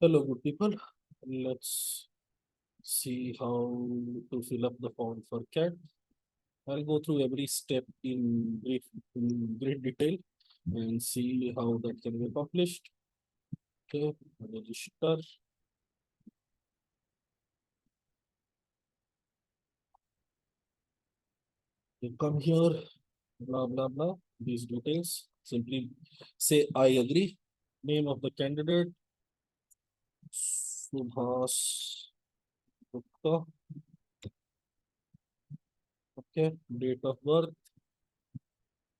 Hello, good people. Let's see how to fill up the form for CAT. I'll go through every step in great detail and see how that can be accomplished. Okay, register. You come here, blah blah blah. These details. Simply say I agree. Name of the candidate, Subhas Gupta. Okay, date of birth.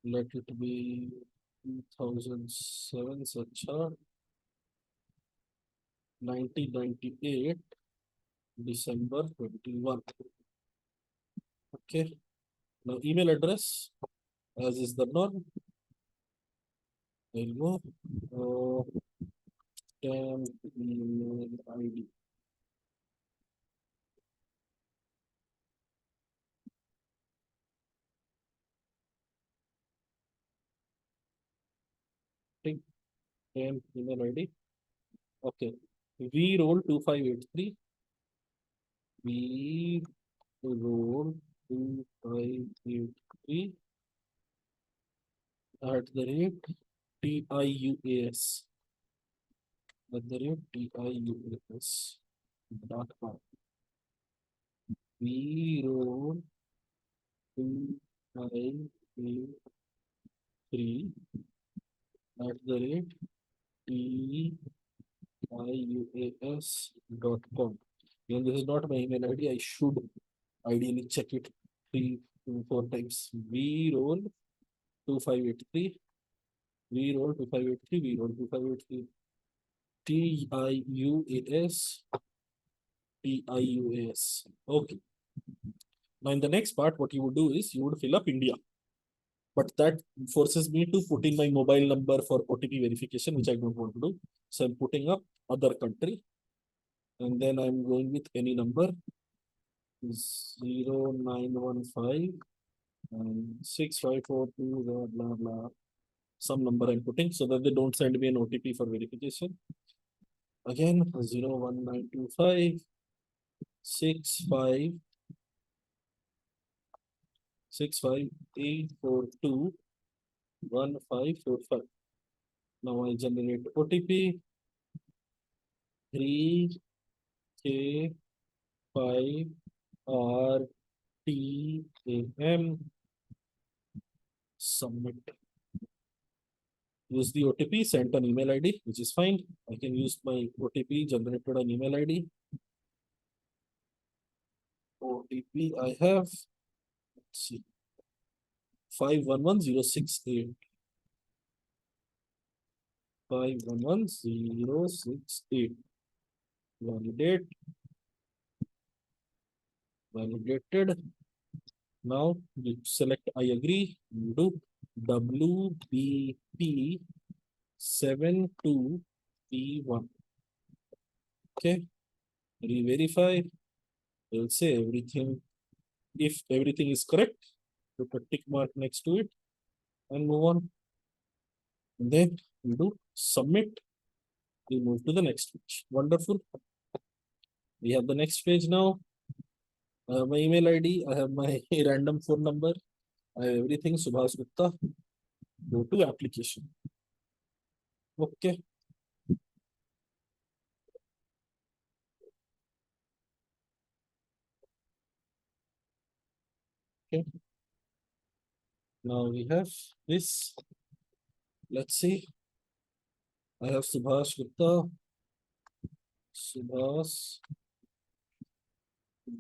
Let it be 2007, such a 1998, December 21. Okay. Now email address, as is the norm. There you go. Temp email ID. Take temp email ID. Okay. V roll 2583. V roll 2583 at the rate TIUAS. At the rate TIUAS.com. V roll 2583 at the rate TIUAS.com. And this is not my email ID. I should ideally check it 3 to 4 times. V roll 2583. V roll 2583. V roll 2583. TIUAS. TIUAS. Okay. Now in the next part, what you would do is you would fill up India. But that forces me to put in my mobile number for OTP verification, which I don't want to do. So I'm putting up other country. And then I'm going with any number 0915 and 6542 blah blah blah. Some number I'm putting so that they don't send me an OTP for verification. Again 01925 65 65842 1545. Now I generate OTP 3K5RTAM. Submit. Use the OTP, sent an email ID, which is fine. I can use my OTP generated an email ID. OTP I have, let's see, 511068. 511068. Validate. Validated. Now you select I agree. You do WBP 72P1. Okay. Re-verify. We'll say everything. If everything is correct, put a tick mark next to it and move on. And then we do submit. We move to the next page. Wonderful. We have the next page now. I have my email ID. I have my random phone number. I have everything. Subhas Gupta. Go to application. Okay. Okay. Now we have this. Let's see. I have Subhas Gupta. Subhas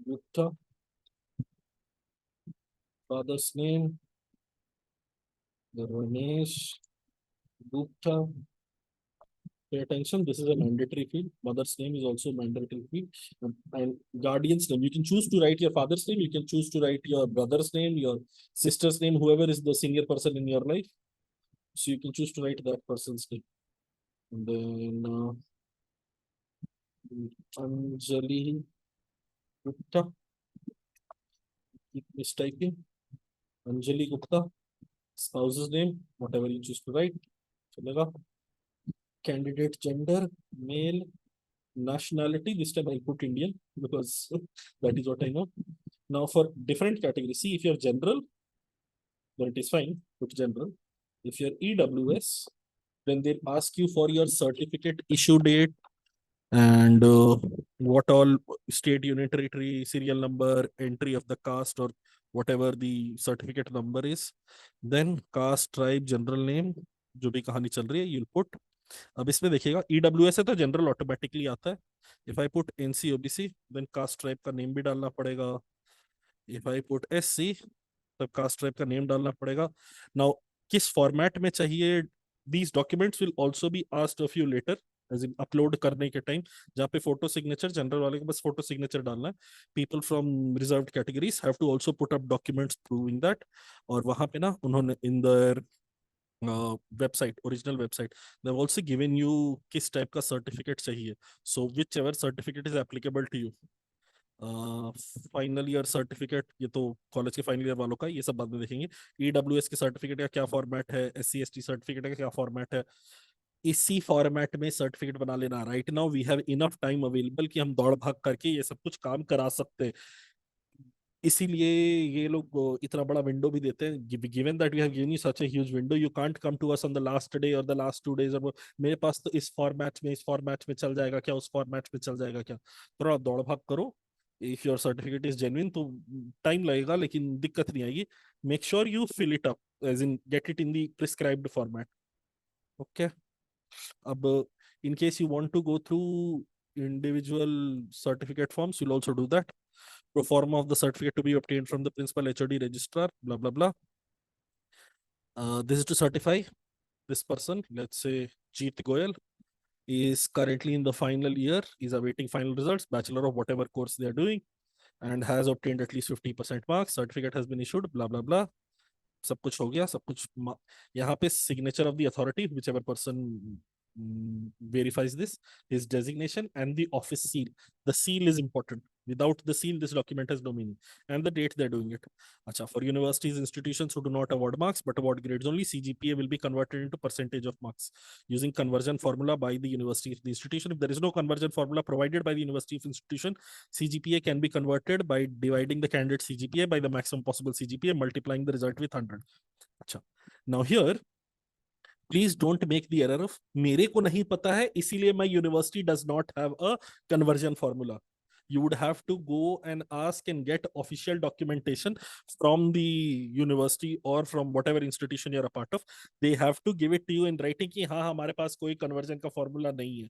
Gupta. Father's name. Ramesh Gupta. Pay attention. This is a mandatory field. Mother's name is also mandatory field. And guardian's name. You can choose to write your father's name. You can choose to write your brother's name, your sister's name, whoever is the senior person in your life. So you can choose to write that person's name. And then Anjali Gupta. Keep mistyping. Anjali Gupta. Spouse's name, whatever you choose to write. Chalega. Candidate gender, male. Nationality, this time I put Indian because that is what I know. Now for different categories, see if you're general, then it is fine, put general. If you're EWS, then they ask you for your certificate issue date and what all state, unit, territory, serial number, entry of the caste or whatever the certificate number is. Then caste, tribe, general name, जो भी कहानी चल रही है, you'll put. अब इसमें देखिएगा EWS है तो जनरल ऑटोमेटिकली आता है. If I put NCOBC then caste tribe का नेम भी डालना पड़ेगा. इफ आई पुट SC तब कास्ट ट्राइब का नेम डालना पड़ेगा. नाउ किस फॉर्मेट में चाहिए, these documents will also be asked of you later as in upload करने के टाइम, जहाँ पे फोटो सिग्नेचर, जनरल वाले को बस फोटो सिग्नेचर डालना है. People from reserved categories have to also put up documents proving that. और वहां पे ना उन्होंने in the website, original website, they've also given you किस टाइप का सर्टिफिकेट चाहिए. So whichever certificate is applicable to you. Final year certificate, ये तो कॉलेज के फाइनल ईयर वालों का, ये सब बाद में देखेंगे. EWS के सर्टिफिकेट का क्या फॉर्मेट है, SC ST सर्टिफिकेट का क्या फॉर्मेट है, इसी फॉर्मेट में सर्टिफिकेट बना लेना. Right now we have enough time available कि हम दौड़ भाग करके ये सब कुछ काम करा सकते हैं. इसीलिए ये लोग इतना बड़ा विंडो भी देते हैं. Given that we have given you such a huge window, you can't come to us on the last day और द लास्ट 2 days और मेरे पास तो इस फॉर्मेट में चल जाएगा क्या, उस फॉर्मेट में चल जाएगा क्या. थोड़ा दौड़ भाग करो. If your certificate is genuine तो टाइम लगेगा लेकिन दिक्कत नहीं आएगी. Make sure you fill it up as in get it in the prescribed format. Okay. अब in case you want to go through individual certificate forms, you'll also do that. Pro forma of the certificate to be obtained from the principal HOD registrar, blah blah blah. This is to certify this person. Let's say Jeet Goyal is currently in the final year, is awaiting final results, bachelor of whatever course they are doing, and has obtained at least 50% marks. Certificate has been issued, blah blah blah. सब कुछ हो गया, सब कुछ. यहाँ पे signature of the authority, whichever person verifies this, his designation and the office seal. The seal is important. Without the seal, this document has no meaning. And the date they're doing it. Acha, for universities, institutions who do not award marks but award grades only, CGPA will be converted into percentage of marks using conversion formula by the university of the institution. If there is no conversion formula provided by the university of institution, CGPA can be converted by dividing the candidate CGPA by the maximum possible CGPA, multiplying the result with 100. Acha. Now here, please don't make the error of मेरे को नहीं पता है इसीलिए my university does not have a conversion formula. You would have to go and ask and get official documentation from the university or from whatever institution you're a part of. They have to give it to you in writing कि हाँ हमारे पास कोई conversion का formula नहीं है.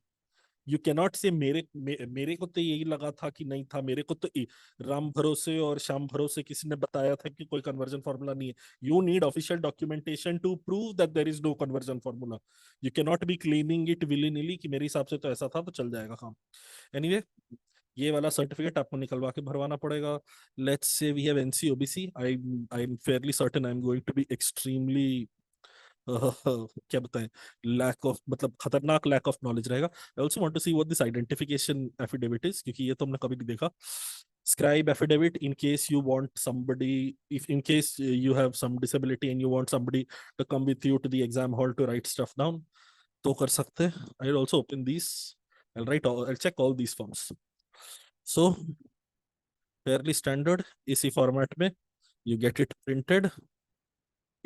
You cannot say मेरे को तो यही लगा था कि नहीं था, मेरे को तो राम भरोसे और श्याम भरोसे किसी ने बताया था कि कोई कन्वर्जन फॉर्मूला नहीं है. You need official documentation to prove that there is no conversion formula. You cannot be claiming it willy nilly कि मेरे हिसाब से तो ऐसा था तो चल जाएगा काम. एनीवे ये वाला सर्टिफिकेट आपको निकलवा के भरवाना पड़ेगा. Let's say we have NCOBC. I am fairly certain I am going to be extremely क्या बताएं, लैक ऑफ, मतलब खतरनाक लैक ऑफ नॉलेज रहेगा. I also want to see what this identification affidavit is, क्योंकि ये तो हमने कभी नहीं देखा. Scribe affidavit, in case you want somebody, if in case you have some disability and you want somebody to come with you to the exam hall to write stuff down, तो कर सकते हैं. I'll also open these. I'll check all these forms. So fairly standard इसी format में you get it printed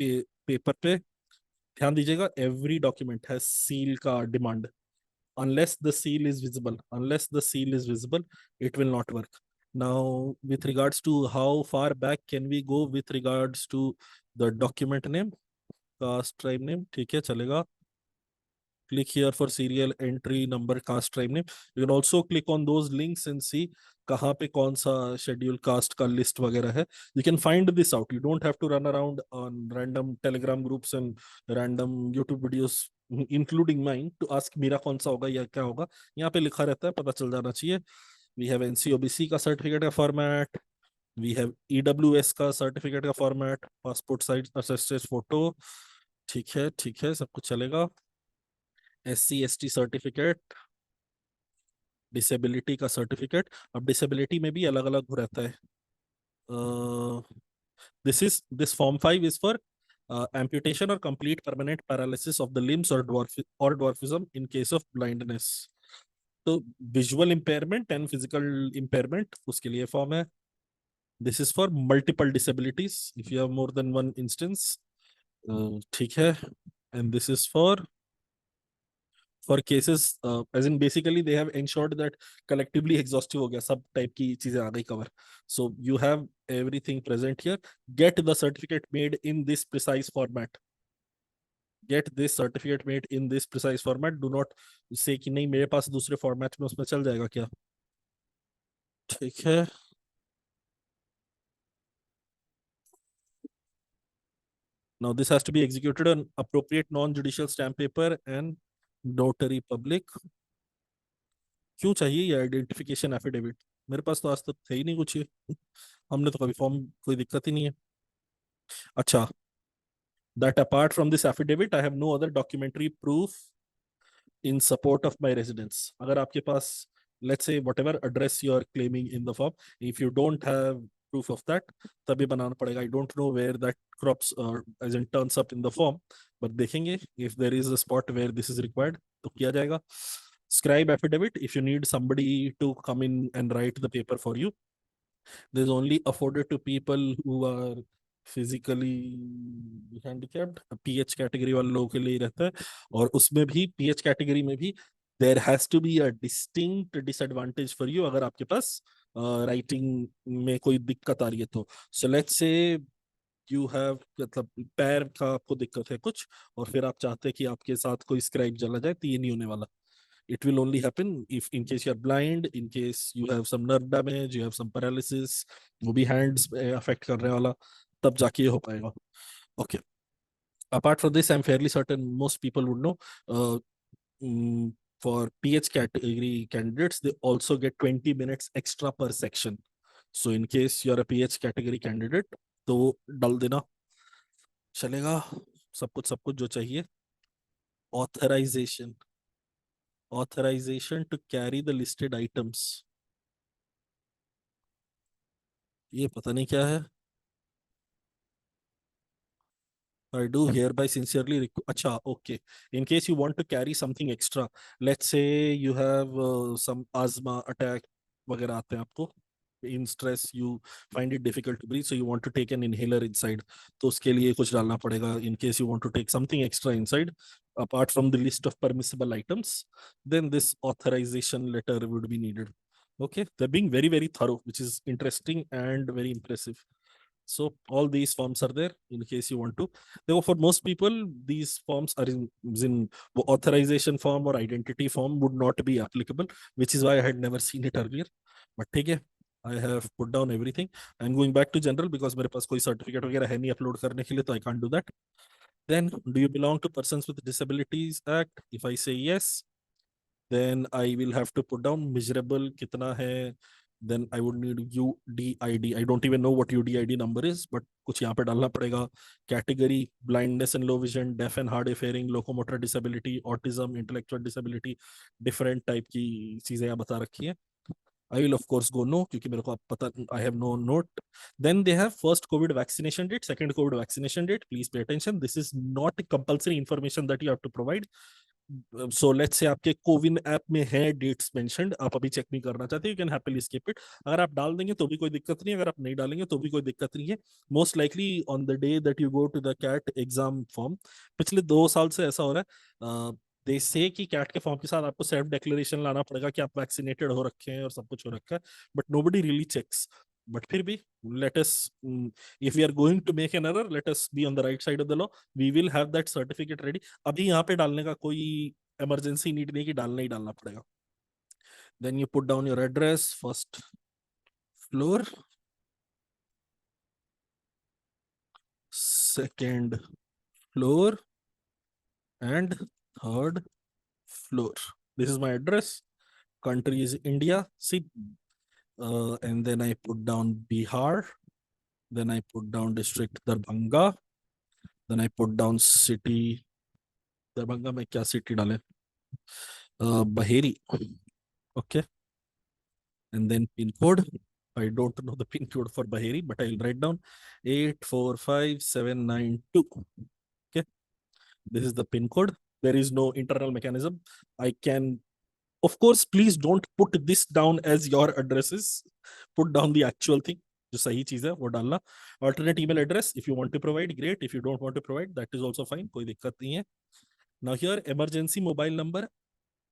paper पे. ध्यान दीजिएगा every document has seal का demand. unless the seal is visible, it will not work. Now with regards to how far back can we go with regards to the document name, caste tribe name, ठीक है चलेगा. Click here for serial entry number, caste tribe name. You can also click on those links and see कहाँ पे कौन सा schedule caste का list वगैरह है. You can find this out. You don't have to run around on random Telegram groups and random YouTube videos including mine to ask मेरा कौन सा होगा या क्या होगा. यहाँ पे लिखा रहता है, पता चल जाना चाहिए. We have NCOBC का सर्टिफिकेट का फॉर्मेट, we have EWS का सर्टिफिकेट का format, passport size attested photo. ठीक है सब कुछ चलेगा. SC ST सर्टिफिकेट, डिसेबिलिटी का सर्टिफिकेट. अब डिसेबिलिटी में भी अलग अलग रहता है. This form 5 is for amputation or complete permanent paralysis of the limbs or dwarfism in case of blindness. Visual impairment and physical impairment, उसके लिए फॉर्म है. This is for multiple disabilities if you have more than one instance. ठीक है. And this is for cases as in basically they have ensured that collectively exhaustive हो गया, सब type की चीजें आ गई cover. So you have everything present here. Get the certificate made in this precise format. Get this certificate made in this precise format. Do not से कि नहीं मेरे पास दूसरे फॉर्मेट में उसमें चल जाएगा क्या. ठीक है. Now this has to be executed on appropriate non-judicial stamp paper and notary public. क्यों चाहिए ये आइडेंटिफिकेशन एफिडेविट. मेरे पास तो आज तक थे ही नहीं कुछ ये. हमने तो कभी फॉर्म, कोई दिक्कत ही नहीं है. अच्छा. That apart from this affidavit, I have no other documentary proof in support of my residence. अगर आपके पास, let's say whatever address you are claiming in the form, if you don't have proof of that, तभी बनाना पड़ेगा. I don't know where that crops as in turns up in the form, but देखेंगे if there is a spot where this is required तो किया जाएगा. Scribe affidavit, if you need somebody to come in and write the paper for you, there's only afforded to people who are physically handicapped. PH category वाले लोगों के लिए ही रहता है. और उसमें भी पीएच कैटेगरी में भी there has to be a distinct disadvantage for you अगर आपके पास राइटिंग में कोई दिक्कत आ रही है तो. So let's say you have, मतलब पैर का आपको दिक्कत है कुछ, और फिर आप चाहते हैं कि आपके साथ कोई स्क्राइब चला जाए, तो ये नहीं होने वाला. It will only happen if in case you are blind, in case you have some nerve damage, you have some paralysis, वो भी hands affect करने वाला, तब जाके ये हो पाएगा. Okay. Apart from this, I'm fairly certain most people would know. Uh, for PH category candidates, they also get 20 minutes extra per section. So in case you're a PH category candidate, तो डाल देना चलेगा. सब कुछ जो चाहिए. Authorization. Authorization to carry the listed items. ये पता नहीं क्या है. I do hereby sincerely अच्छा, okay. In case you want to carry something extra, let's say you have some asthma attack वगैरह आते हैं आपको. In stress, you find it difficult to breathe, so you want to take an inhaler inside. तो उसके लिए कुछ डालना पड़ेगा. In case you want to take something extra inside, apart from the list of permissible items, then this authorization letter would be needed. Okay, they're being very, very thorough, which is interesting and very impressive. So all these forms are there in case you want to. Therefore, for most people, these forms are in authorization form or identity form would not be applicable, which is why I had never seen it earlier. But ठीक है, I have put down everything. I'm going back to general because मेरे पास कोई certificate वगैरह है नहीं upload करने के लिए, तो I can't do that. Then, do you belong to Persons with Disabilities Act? If I say yes, then I will have to put down miserable कितना है. Then I would need UDID. I don't even know what UDID number is, but कुछ यहाँ पे डालना पड़ेगा. Category: blindness and low vision, deaf and hard of hearing, locomotor disability, autism, intellectual disability, different type की चीजें यहाँ बता रखी है. I will of course go no क्योंकि मेरे को अब पता, I have no note. Then they have first COVID vaccination date, second COVID vaccination date. Please pay attention. This is not compulsory information that you have to provide. So let's say आपके CoWIN app में है dates mentioned, आप अभी check नहीं करना चाहते, you can happily skip it. अगर आप डाल देंगे तो भी कोई दिक्कत नहीं है, अगर आप नहीं डालेंगे तो भी कोई दिक्कत नहीं है. Most likely on the day that you go to the CAT exam form, पिछले 2 साल से ऐसा हो रहा है, दे से कि कैट के फॉर्म के साथ आपको सेल्फ डिक्लेरेशन लाना पड़ेगा कि आप वैक्सीनेटेड हो रखे हैं और सब कुछ हो रखा है, but nobody really checks. But फिर भी let us, if we are going to make an error, let us be on the right side of the law. We will have that certificate ready. अभी यहाँ पे डालने का कोई emergency need नहीं कि डालना ही डालना पड़ेगा. Then you put down your address, first floor, second floor, and third floor. This is my address. Country is India. See, and then I put down Bihar. Then I put down district Darbhanga. Then I put down city. Darbhanga में क्या city डाले, Baheri. Okay. And then pin code. I don't know the pin code for Baheri, but I'll write down 845792. Okay. This is the pin code. There is no internal mechanism. I can Of course, please don't put this down as your addresses. Put down the actual thing. जो सही चीज है वो डालना. Alternate email address if you want to provide, great. If you don't want to provide, that is also fine. कोई दिक्कत नहीं है. Now here emergency mobile number.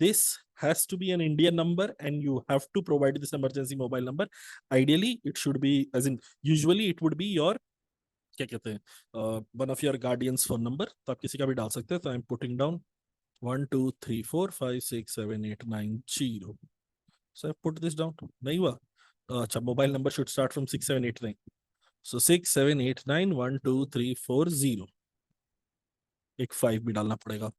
This has to be an Indian number and you have to provide this emergency mobile number. Ideally, it should be as in usually it would be your क्या कहते हैं one of your guardian's phone number. तो आप किसी का भी डाल सकते हैं. तो I'm putting down 1 2 3 4 5 6 7 8 9 0. So I put this down. नहीं हुआ. अच्छा mobile number should start from 6789. So 6789 1 2 3 4 0. एक 5 भी डालना पड़ेगा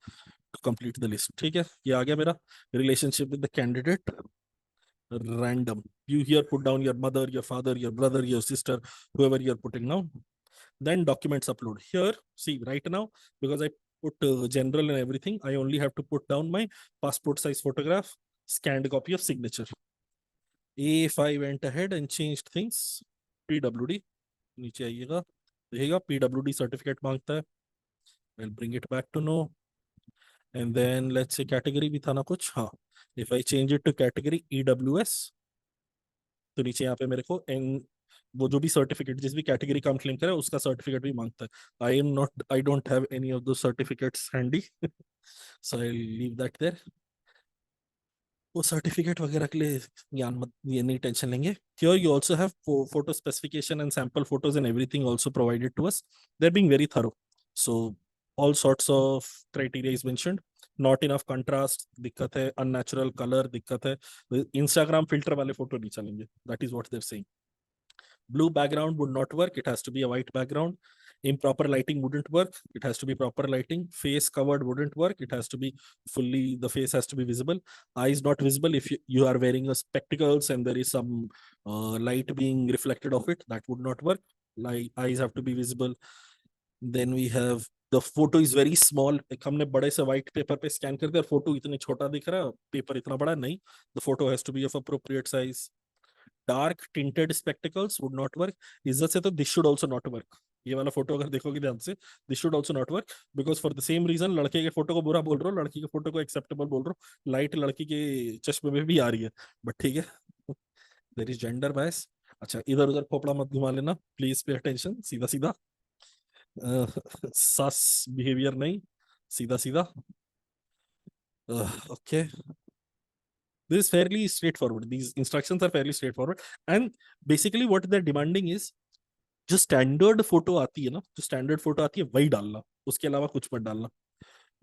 to complete the list. ठीक है, ये आ गया मेरा relationship with the candidate. Random. You here put down your mother, your father, your brother, your sister, whoever you're putting down. Then documents upload. Here, see right now, because I put general and everything, I only have to put down my passport size photograph, scanned copy of signature. If I went ahead and changed things, PWD, नीचे आइएगा, देखिएगा PWD certificate मांगता है. I'll bring it back to no. And then let's say category भी था ना कुछ. हाँ, if I change it to category EWS, तो नीचे यहाँ पे मेरे को वो जो भी सर्टिफिकेट जिस भी कैटेगरी का हम क्लेम करें उसका सर्टिफिकेट भी मांगता है. I don't have any of those certificates handy, so I leave that there. वो सर्टिफिकेट वगैरह के लिए ज्ञान मत, ये नहीं टेंशन लेंगे. Here you also have photo specification and sample photos and everything also provided to us. They're being very thorough. So all sorts of criteria is mentioned. Not enough contrast दिक्कत है, unnatural color दिक्कत है, Instagram filter वाले photo नहीं चलेंगे. That is what they're saying. Blue background would not work. It has to be a white background. Improper lighting wouldn't work. It has to be proper lighting. Face covered wouldn't work. It has to be fully, the face has to be visible. Eyes not visible. If you are wearing a spectacles and there is some light being reflected of it, that would not work. Like eyes have to be visible. Then we have the photo is very small. एक हमने बड़े से white paper पे scan कर दिया, photo इतने छोटा दिख रहा है, paper इतना बड़ा नहीं. The photo has to be of appropriate size. Dark tinted spectacles would not work. इज्जत से तो this should also not work. ये वाला फोटो अगर देखोगे ध्यान से, this should also not work because for the same reason लड़के के फोटो को बुरा बोल रहे हो, लड़की के फोटो को एक्सेप्टेबल बोल रहे हो. लाइट लड़की के चश्मे में भी आ रही है, बट ठीक है. There is gender bias. अच्छा, इधर उधर खोपड़ा मत घुमा लेना, प्लीज पे अटेंशन. सीधा सीधा सास बिहेवियर नहीं, सीधा सीधा. Okay, this is fairly straightforward. These instructions are fairly straightforward. And basically what they're demanding is जो स्टैंडर्ड फोटो आती है ना, जो स्टैंडर्ड फोटो आती है वही डालना, उसके अलावा कुछ मत डालना.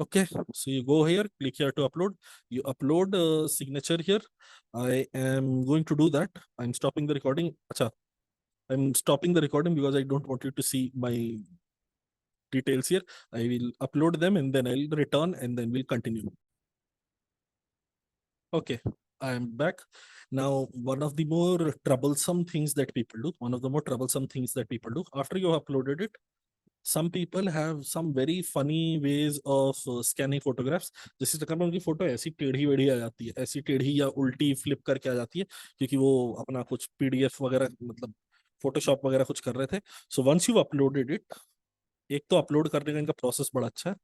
Okay, so you go here, click here to upload. You upload signature here. I am going to do that. I'm stopping the recording. Acha, I'm stopping the recording because I don't want you to see my details here. I will upload them and then I'll return and then we'll continue. Okay, I am back. Now, one of the more troublesome things that people do, after you have uploaded it, some people have some very funny ways of scanning photographs. जिस चक्कर में उनकी photo ऐसी टेढ़ी वेढ़ी आ जाती है, ऐसी टेढ़ी या उल्टी फ्लिप करके आ जाती है, क्योंकि वो अपना कुछ पीडीएफ वगैरह मतलब फोटोशॉप वगैरह कुछ कर रहे थे. So once you uploaded it, एक तो अपलोड करने का इनका प्रोसेस बड़ा अच्छा है.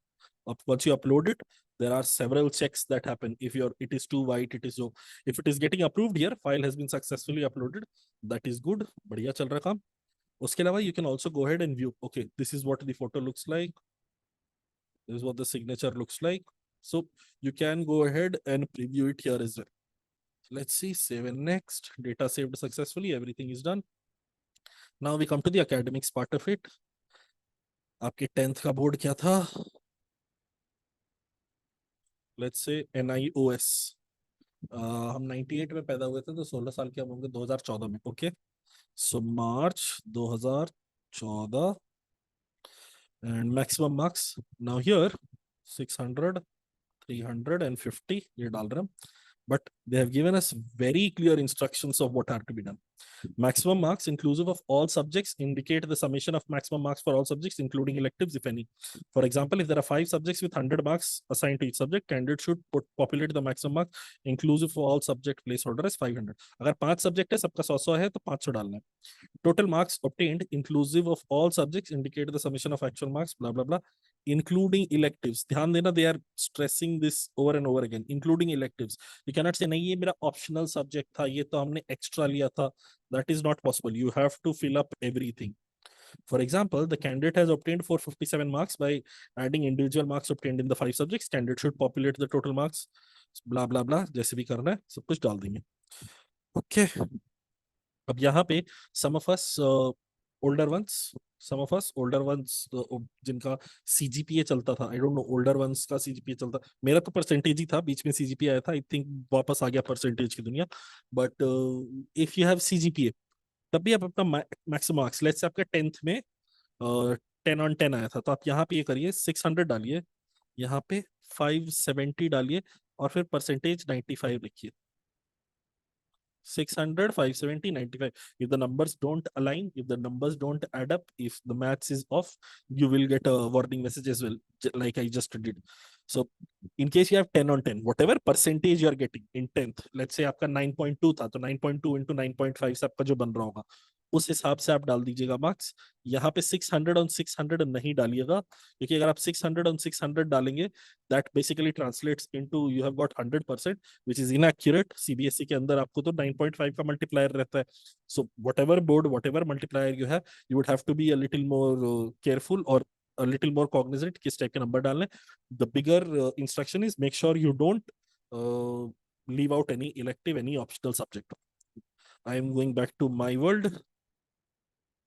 Once you upload it, there are several checks that happen. If it is too white, if it is getting approved here, file has been successfully uploaded. That is good. बढ़िया चल रहा काम. उसके अलावा you can also go ahead and view. Okay, this is what the photo looks like. This is what the signature looks like. So you can go ahead and preview it here as well. Let's see, save and next. Data saved successfully. Everything is done. Now we come to the academics part of it. आपके 10th का board क्या था? Let's say NIOS. हम 98 में पैदा हुए थे, तो 16 साल के हम होंगे 2014 में. Okay, so March 2014 and maximum marks now here 600 350 ये डाल रहे हैं, but they have given us very clear instructions of what are to be done. Maximum marks inclusive of all subjects indicate the summation of maximum marks for all subjects including electives if any. For example, if there are 5 subjects with 100 marks assigned to each subject, candidate should populate the maximum marks inclusive for all subject placeholder as 500. अगर 5 subject है, सबका 100 है, तो 500 डालना है. Total marks obtained inclusive of all subjects indicate the summation of actual marks blah blah blah including electives. ध्यान देना, they are stressing this over and over again, including electives. You cannot say नहीं ये मेरा optional subject था, ये तो हमने extra लिया था. That is not possible. You have to fill up everything. For example, the candidate has obtained 457 marks by adding individual marks obtained in the 5 subjects. Candidate should populate the total marks. Blah blah blah. जैसे भी करना है सब कुछ डाल देंगे. Okay. अब यहाँ पे some of us older ones, some of us older ones जिनका CGPA चलता था, I don't know older ones का CGPA चलता, मेरा तो परसेंटेज ही था, बीच में CGPA आया था, I think वापस आ गया परसेंटेज की दुनिया. But if you have CGPA तब भी आप अपना मैक्सिमम मार्क्स, लेट्स से आपका 10th में 10 on 10 आया था, तो आप यहाँ पे ये करिए 600 डालिए, यहाँ पे 570 डालिए और फिर परसेंटेज 95 लिखिए. 600, 570, 95. If the numbers don't align, if the numbers don't add up, if the maths is off, you will get a warning message as well, like I just did. So, in case you have 10 on 10, whatever percentage you are getting in 10th, let's say आपका 9.2 था, तो 9.2 into 9.5 से आपका जो बन रहा होगा, उस हिसाब से आप डाल दीजिएगा मार्क्स. यहाँ पे 600 on 600 नहीं डालिएगा, क्योंकि अगर आप 600 on 600 डालेंगे, that basically translates into you have got 100%, which is inaccurate. CBSE के अंदर आपको तो 9.5 का मल्टीप्लायर रहता है. So whatever board, whatever multiplier you have, you would have to be a little more careful or a little more cognizant किस type के number डालने. The bigger instruction is make sure you don't leave out any elective, any optional subject. I am going back to my world.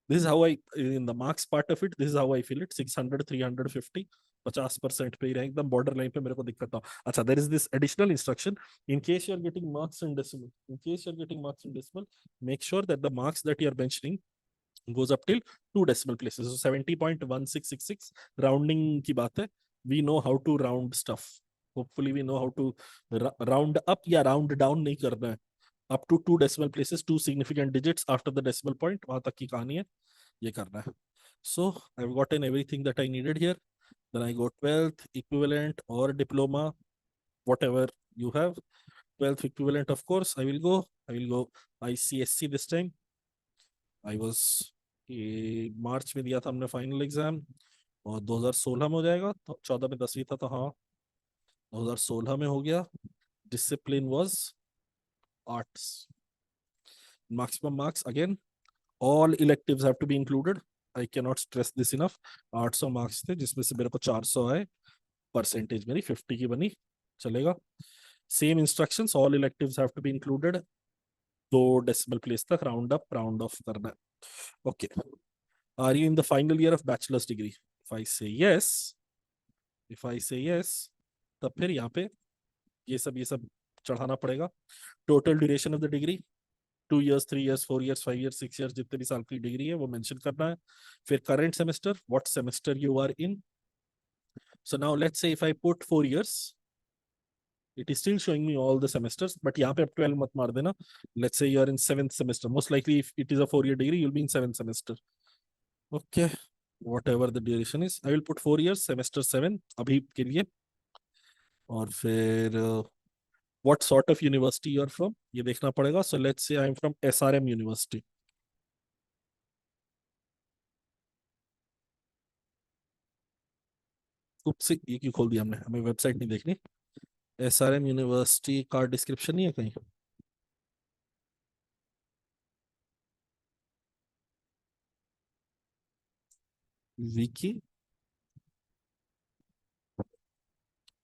This is how I, in the marks part of it, this is how I feel it. 600, 350, 50% पे ही रहे, एकदम border line पे मेरे को दिक्कत ना हो. अच्छा, there is this additional instruction. In case you are getting marks in decimal, make sure that the marks that you are mentioning goes up till 2 decimal places. So 70.1666 rounding की बात है. We know how to round stuff. Hopefully we know how to round up या round down नहीं करना है. Up to 2 decimal places, 2 significant digits after the decimal point, वहां तक की कहानी है, ये करना है. So I've gotten everything that I needed here. Then I go 12th equivalent or diploma, whatever you have. 12th equivalent, of course, I will go ICSC this time. I was मार्च में दिया था हमने फाइनल एग्जाम, और 2016 में हो जाएगा, तो 14 में 10वीं था, तो हाँ 2016 में हो गया. Discipline was arts. Maximum marks again, all electives have to be included. I cannot stress this enough. 800 marks थे, जिसमें से मेरे को 400 आए, परसेंटेज मेरी 50 की बनी, चलेगा. Same instructions, all electives have to be included. 2 decimal place तक राउंड अप राउंड ऑफ करना है. Okay. Are you in the final year of bachelor's degree? If I say yes, तब फिर यहाँ पे ये सब चढ़ाना पड़ेगा. Total duration of the degree 2 years, 3 years, 4 years, 5 years, 6 years, जितने भी साल की डिग्री है वो मेंशन करना है. फिर current semester, what semester you are in. So now let's say if I put 4 years, it is still showing me all the semesters, but यहाँ पे 12 मत मार देना. Let's say you are in 7th semester. Most likely, if it is a 4-year degree, you'll be in 7th semester. Okay, whatever the duration is, I will put 4 years, semester 7 अभी के लिए. और फिर what sort of university you are from, ये देखना पड़ेगा. So let's say I am from SRM University. से ये क्यों खोल दिया हमने, हमें वेबसाइट नहीं देखनी. SRM यूनिवर्सिटी का डिस्क्रिप्शन नहीं है कहीं. Vicky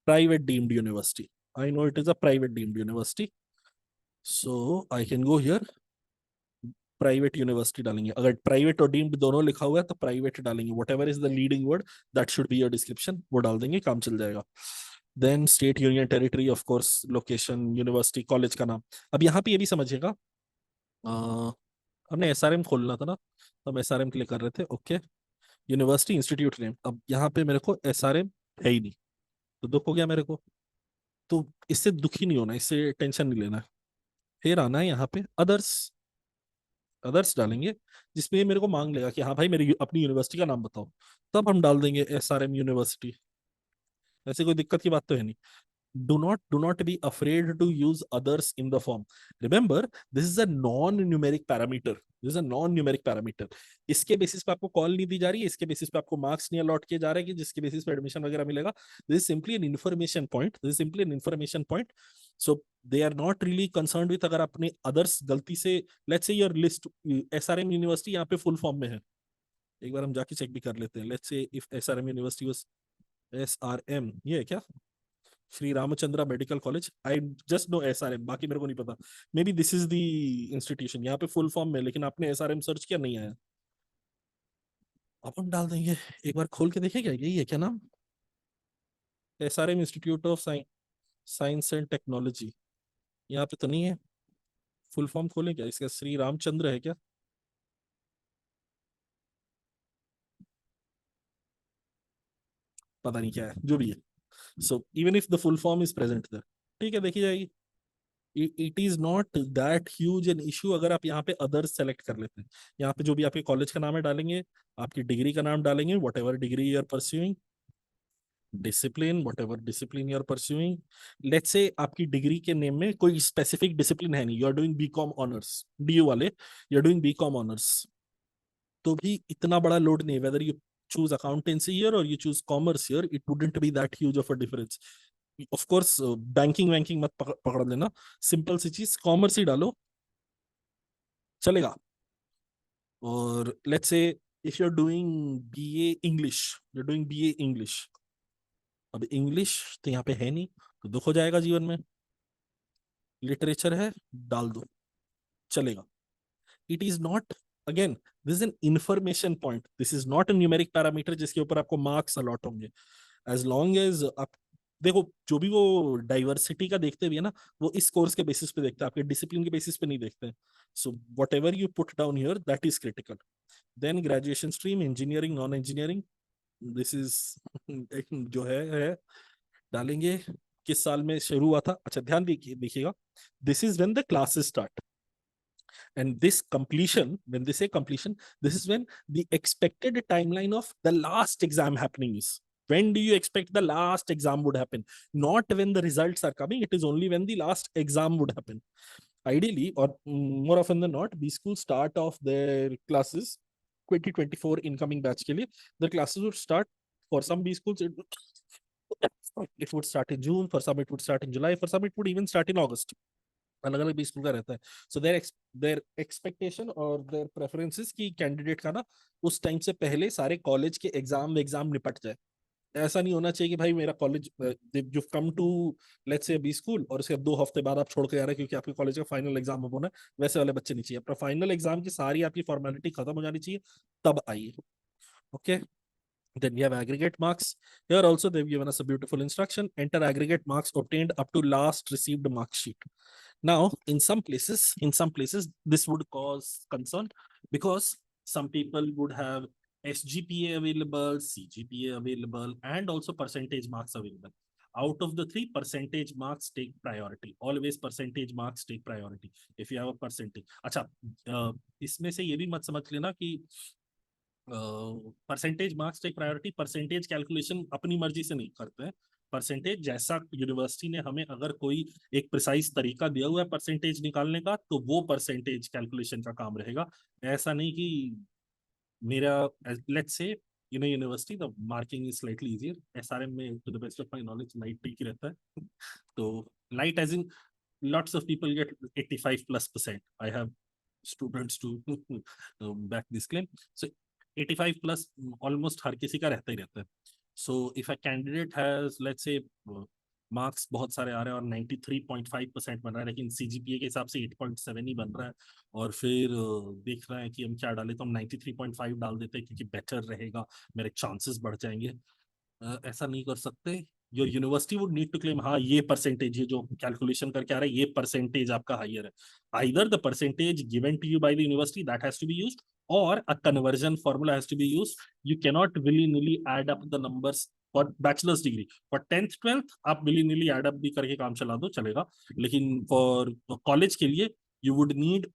private deemed university. I know it is a private deemed university. So I can go here. Private university डालेंगे. अगर प्राइवेट और डीम्ड दोनों लिखा हुआ है तो प्राइवेट डालेंगे. Whatever is the leading word that should be your description, वो डाल देंगे, काम चल जाएगा. Then state, union territory, of course location, university, college का नाम. अब यहाँ पे ये भी समझिएगा, हमने एसआरएम खोलना था ना, तो हम एसआरएम के लिए कर रहे थे. Okay, university institute name. अब यहाँ पे मेरे को एसआरएम है ही नहीं, तो दुख हो गया मेरे को. तो इससे दुखी नहीं होना, इससे टेंशन नहीं लेना. फिर आना है यहाँ पे अदर्स डालेंगे, जिसमें ये मेरे को मांग लेगा कि हाँ भाई मेरी अपनी यूनिवर्सिटी का नाम बताओ, तब हम डाल देंगे एसआरएम यूनिवर्सिटी. ऐसे कोई दिक्कत की बात तो है नहीं. Do not be afraid to use others in the form. Remember, this is a non-numeric parameter. This is a non-numeric parameter. इसके बेसिस पे आपको कॉल नहीं दी जा रही है, इसके बेसिस पे आपको मार्क्स नहीं अलॉट किए जा रहे हैं कि जिसके बेसिस पे एडमिशन वगैरह मिलेगा. This is simply an information point. This is simply an information point. So they are not really concerned with अगर आपने अदर्स गलती से, let's say your list SRM university यहाँ पे फुल फॉर्म में है. एक बार हम जाके चेक भी कर लेते हैं. Let's say if SRM university was SRM, ये है क्या? Shri Ramachandra medical college. I just know SRM, बाकी मेरे को नहीं पता. May be this is the institution. यहाँ पे फुल फॉर्म में, लेकिन आपने एसआरएम सर्च किया, नहीं आया. अपन डाल देंगे. एक बार खोल के देखें क्या, यही है क्या नाम? SRM institute of science and technology. यहाँ पे तो नहीं है. फुल फॉर्म खोलें क्या इसका? श्री रामचंद्र है क्या? पता नहीं क्या है, जो भी है. So even if the full form is present there, ठीक है, देखी जाएगी. It is not that huge an issue अगर आप यहाँ पे अदर्स सेलेक्ट कर लेते हैं. यहाँ पे जो भी आपके कॉलेज का नाम है डालेंगे, आपकी डिग्री का नाम डालेंगे, whatever degree you are pursuing, discipline, whatever discipline you are pursuing. Let's say आपकी डिग्री के नेम में कोई स्पेसिफिक डिसिप्लिन है नहीं, you are doing BCom honours, DU वाले, you are doing BCom honours, तो भी इतना बड़ा लोड नहीं. Whether you choose accountancy here or you choose commerce here, it wouldn't be that huge of a difference. Of course, banking banking मत पकड़ लेना. Simple सी चीज, कॉमर्स ही डालो, चलेगा. और let's say if you are doing BA English, you are doing BA English. अब English तो यहाँ पे है नहीं, तो दुख हो जाएगा जीवन में. लिटरेचर है, डाल दो, चलेगा. It is not, again, this is an information point. This is not a numeric parameter जिसके ऊपर आपको मार्क्स अलॉट होंगे. एज लॉन्ग एज आप देखो, जो भी वो डाइवर्सिटी का देखते भी है ना, वो इस कोर्स के बेसिस पे देखते हैं, आपके डिसिप्लिन के बेसिस पे नहीं देखते हैं. So whatever you put down here, that is critical. Then graduation stream, engineering, non engineering, this is जो है डालेंगे. किस साल में शुरू हुआ था? अच्छा, ध्यान देखिएगा. This is when the classes start. And this completion, when they say completion, this is when the expected timeline of the last exam happening is. When do you expect the last exam would happen? Not when the results are coming, it is only when the last exam would happen. Ideally, or more often than not, B school start off their classes 2024 incoming batch के लिए. The classes would start, for some B schools, it would start in June, for some it would start in July, for some it would even start in August. अलग अलग भी school का रहता है. So their expectation और there preferences की candidate का ना उस टाइम से पहले सारे कॉलेज के एग्जाम निपट जाए. ऐसा नहीं होना चाहिए कि भाई मेरा कॉलेज, जो come to let's say B school और उसके 2 हफ्ते बाद आप छोड़ के आ रहे हैं क्योंकि आपके कॉलेज का फाइनल एग्जाम होना है. वैसे वाले बच्चे नहीं चाहिए. अपना फाइनल एग्जाम की सारी आपकी फॉर्मेलिटी खत्म हो जानी चाहिए, तब आइए. Okay. Then we have aggregate marks. Here also they've given us a beautiful instruction. Enter aggregate marks obtained up to last received mark sheet. Now, in some places, this would cause concern because some people would have SGPA available, CGPA available, and also percentage marks available. Out of the three, percentage marks take priority. Always percentage marks take priority. If you have a percentage. अच्छा, इसमें से ये भी मत समझ लेना कि percentage marks take priority. Percentage calculation अपनी मर्जी से नहीं करते हैं. परसेंटेज जैसा यूनिवर्सिटी ने हमें अगर कोई एक प्रिसाइज तरीका दिया हुआ है परसेंटेज निकालने का, तो वो परसेंटेज कैलकुलेशन का काम रहेगा. ऐसा नहीं कि मेरा, let's say in university the marking is slightly easier. SRM में to the best of my knowledge light ठीक ही रहता है. तो light as in lots of people get 85+%. I have students to back this claim. So 85 plus almost हर किसी का रहता ही रहता है. So if a candidate has, let's say, marks बहुत सारे आ रहे हैं और 93.5% बन रहा है, लेकिन सीजीपीए के हिसाब से 8.7 ही बन रहा है, और फिर देख रहे हैं कि हम क्या डालें, तो हम 93.5 डाल देते हैं क्योंकि बेटर रहेगा, मेरे चांसेस बढ़ जाएंगे. ऐसा नहीं कर सकते. Your university would need to claim, हाँ ये परसेंटेज, ये जो कैलकुलेशन करके आ रहा है, ये परसेंटेज आपका हाइयर है. Either the percentage given to you by the university that has to be used, और a conversion formula has to be used. You cannot willy-nilly add up the numbers for bachelor's degree. For 10th 12th आप willy-nilly add up भी करके काम चला दो, चलेगा. लेकिन for college के लिए you would need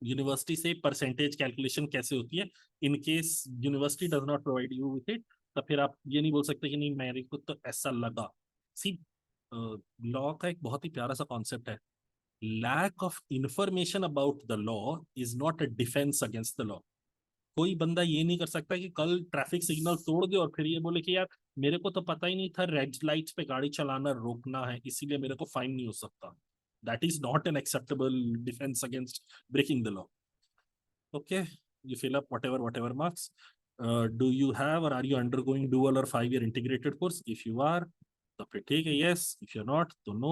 यूनिवर्सिटी से परसेंटेज कैलकुलेशन कैसे होती है. In case university does not provide you with it, तो फिर आप ये नहीं बोल सकते कि नहीं मेरे को तो ऐसा लगा. सी, लॉ का एक बहुत ही प्यारा सा कॉन्सेप्ट है, lack of information about the law is not a defence against the law. कोई बंदा ये नहीं कर सकता कि कल ट्रैफिक सिग्नल तोड़ दे और फिर ये बोले कि यार मेरे को तो पता ही नहीं था रेड लाइट्स पे गाड़ी चलाना रोकना है, इसीलिए मेरे को फाइन नहीं हो सकता। That is not an acceptable defence against breaking the law. Okay, you fill up whatever marks. Do you have or are you undergoing dual or 5 year integrated course? If you are, तो फिर ठीक है, yes. If you're not, तो no.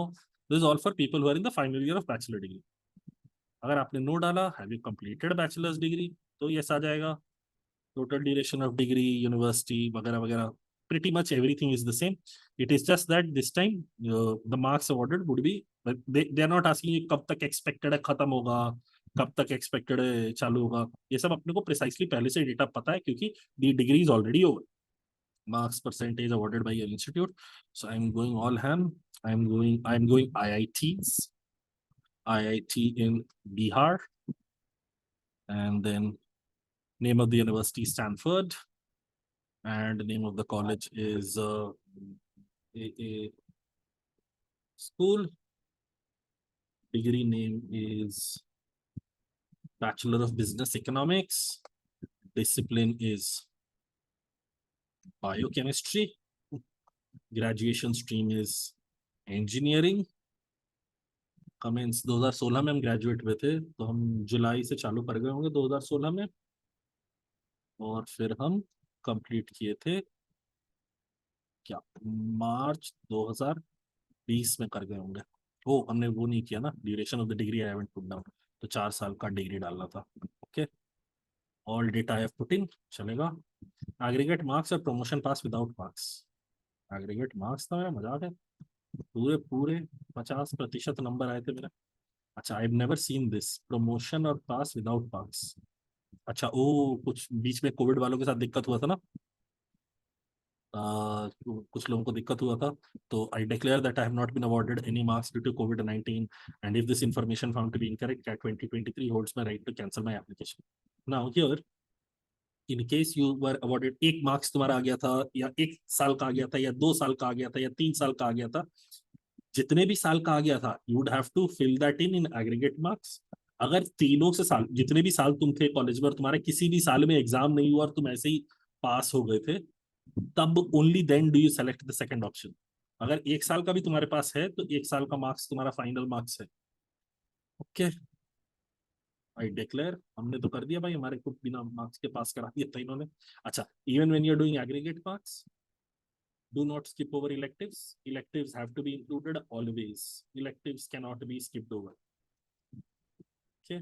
This is all for people who are in the final year of bachelor degree. अगर आपने no डाला, have you completed bachelor's degree, तो yes आ जाएगा. Total duration of degree, university वगैरह वगैरह, pretty much everything is the same. It is just that this time the marks awarded would be, but they are not asking you कब तक expected है खत्म होगा, कब तक expected है चालू होगा. ये सब अपने को precisely पहले से डेटा पता है क्योंकि the degree is already over. Marks percentage awarded by your institute. So I'm going all ham. I'm going IITs. IIT in Bihar, and then name of the university Stanford, and the name of the college is a school. Degree name is Bachelor of Business Economics. Discipline is biochemistry. Graduation stream is engineering. Commence 2016 में हम graduate हुए थे, तो हम जुलाई से चालू कर गए होंगे 2016 में, और फिर हम कंप्लीट किए थे क्या मार्च 2020 में कर गए होंगे. वो हमने वो नहीं किया ना, duration of the degree I haven't put down, तो 4 साल का डिग्री डालना था. Okay, all data I have put in, चलेगा. एग्रीगेट मार्क्स और प्रमोशन पास विदाउट मार्क्स. एग्रीगेट मार्क्स था मेरा, मजाक है. पूरे पूरे 50% नंबर आए थे मेरे. अच्छा, I have never seen this promotion और पास विदाउट मार्क्स. अच्छा, ओ कुछ बीच में कोविड वालों के साथ दिक्कत हुआ था ना, कुछ लोगों को दिक्कत हुआ था, तो I declare that I have not been awarded any marks due to कोविड-19, and if this information found to be incorrect, CAT 2023 holds my right to cancel my application. Now here, in case you were awarded, एक marks तुम्हारा आ गया था, या 1 साल का आ गया था, या 2 साल का आ गया था, या 3 साल का आ गया था, जितने भी साल का आ गया था, you would have to fill that in aggregate marks. अगर तीनों से साल, जितने भी साल तुम थे कॉलेज में और तुम्हारे किसी भी साल में एग्जाम नहीं हुआ और तुम ऐसे ही पास हो गए थे, तब only then do you select the second option. अगर 1 साल का भी तुम्हारे पास है तो 1 साल का मार्क्स तुम्हारा फाइनल मार्क्स है. ओके, आई डिक्लेयर, हमने तो कर दिया भाई, हमारे को बिना मार्क्स के पास करा दिया था इन्होंने. अच्छा, even when you are doing aggregate marks, do not skip over electives. Electives have to be included always. Electives cannot be skipped over. Okay.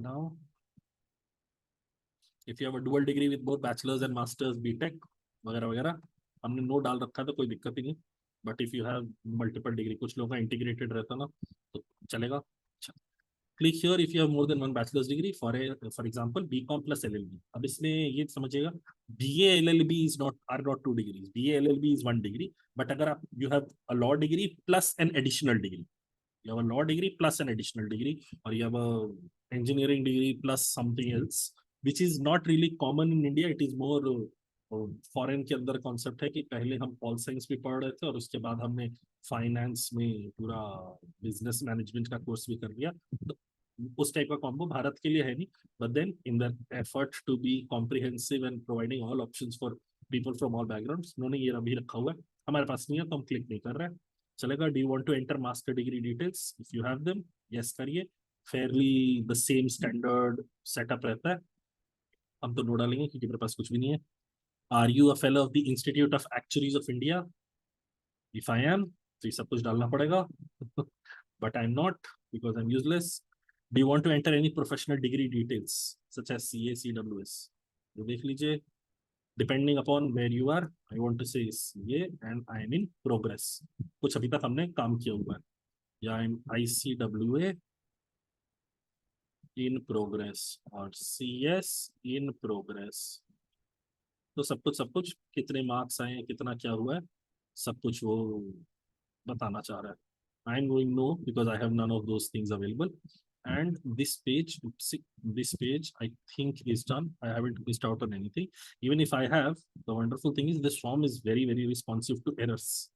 Now, if you have a dual degree with both bachelor's and master's, BTech वगैरह वगैरह, हमने note डाल रखा है तो कोई दिक्कत ही नहीं. But if you have multiple degree, कुछ लोगों का इंटीग्रेटेड रहता ना, तो चलेगा. अच्छा, click here if you have more than one bachelor's degree, for example BCom plus LLB. अब इसमें ये समझिएगा, BA LLB is not, are not two degrees. BA LLB is one degree, but अगर आप, you have a law degree plus an additional degree, you have a law degree plus an additional degree, or you have a engineering degree plus something else, which is not really common in India. It is more foreign के अंदर concept है कि पहले हम pol science भी पढ़ रहे थे और उसके बाद हमने फाइनेंस में पूरा बिजनेस मैनेजमेंट का कोर्स भी कर लिया. तो उस टाइप का कॉम्बो भारत के लिए है नहीं, but then in the effort to be comprehensive and providing all options for people from all backgrounds, उन्होंने ये अभी रखा हुआ है. हमारे पास नहीं है तो हम क्लिक नहीं कर रहे हैं. चलेगा. Do you want to enter master degree details? If you have them, yes करिए. Fairly the same standard setup रहता है. हम तो नो डालेंगे क्योंकि मेरे पास कुछ भी नहीं है. Are you a fellow of the Institute of Actuaries of India? If I am, तो ये सब कुछ डालना पड़ेगा. But I am not, because I am useless. Do you want to enter any professional degree details such as CA CWS? तो देख लीजिए, depending upon where you are, I want to say CA and I am in progress. कुछ अभी तक हमने काम किया हुआ है, या I am ICWA in progress, और CS इन प्रोग्रेस. तो सब कुछ कितने मार्क्स आए हैं, कितना क्या हुआ है, सब कुछ वो बताना चाह रहा है. I am going no because I have none of those things available. And this page, see, this page I think is done. I haven't missed out on anything. Even if I have, the wonderful thing is this form is very, very responsive to errors.